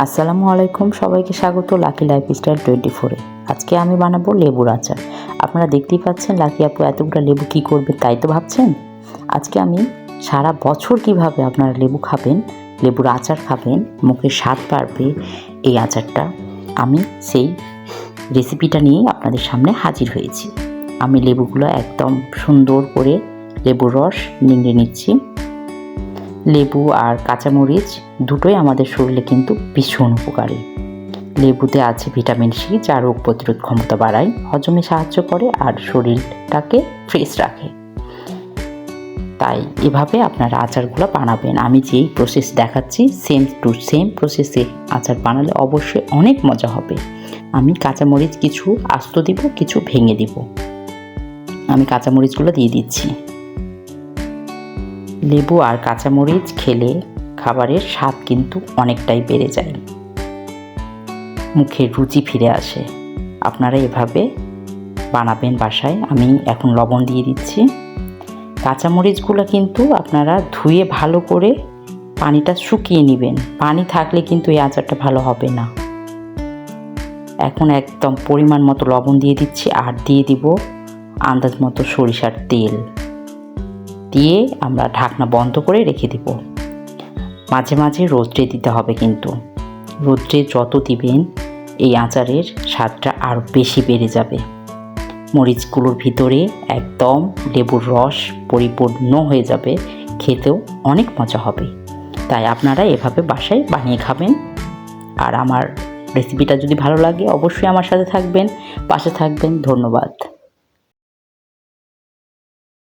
আসসালামু আলাইকুম, সবাইকে স্বাগত লাকি লাইফস্টাইল 24-এ। আজকে আমি বানাবো লেবুর আচার। আপনারা দেখতেই পাচ্ছেন লাকি আপু এতগুলো লেবু কী করবে তাই তো ভাবছেন। আজকে আমি সারা বছর কিভাবে আপনারা লেবু খাবেন, লেবুর আচার খাবেন, মুখের স্বাদ বাড়বে এই আচারটা, আমি সেই রেসিপিটা নিয়েই আপনাদের সামনে হাজির হয়েছি। আমি লেবুগুলো একদম সুন্দর করে লেবুর রস নিংড়ে নিচ্ছি। লেবু আর কাঁচামরিচ দুটোই আমাদের শরীরে কিন্তু ভীষণ উপকারী। লেবুতে আছে ভিটামিন সি, যা রোগ প্রতিরোধ ক্ষমতা বাড়ায়, হজমে সাহায্য করে আর শরীরটাকে ফ্রেশ রাখে। তাই এভাবে আপনারা আচারগুলো বানাবেন। আমি যেই প্রসেস দেখাচ্ছি সেম টু সেম প্রসেসে আচার বানালে অবশ্যই অনেক মজা হবে। আমি কাঁচামরিচ কিছু আস্ত দিব, কিছু ভেঙে দিব। আমি কাঁচামরিচগুলো দিয়ে দিচ্ছি। লেবু আর কাঁচামরিচ খেলে খাবারের স্বাদ কিন্তু অনেকটাই বেড়ে যায়, মুখের রুচি ফিরে আসে। আপনারা এভাবে বানাবেন বাসায়। আমি এখন লবণ দিয়ে দিচ্ছি। কাঁচামরিচগুলো কিন্তু আপনারা ধুয়ে ভালো করে পানিটা শুকিয়ে নেবেন। পানি থাকলে কিন্তু এই আচারটা ভালো হবে না। এখন একদম পরিমাণ মতো লবণ দিয়ে দিচ্ছি আর দিয়ে দিব আন্দাজ মতো সরিষার তেল দিয়ে আমরা ঢাকনা বন্ধ করে রেখে দিব। মাঝে মাঝে রোদ্রে দিতে হবে, কিন্তু রোদ্রে যত দিবেন এই আচারের স্বাদটা আরও বেশি বেড়ে যাবে। মরিচগুলোর ভিতরে একদম লেবুর রস পরিপূর্ণ হয়ে যাবে, খেতেও অনেক মজা হবে। তাই আপনারা এভাবে বাসায় বানিয়ে খাবেন। আর আমার রেসিপিটা যদি ভালো লাগে অবশ্যই আমার সাথে থাকবেন, পাশে থাকবেন। ধন্যবাদ।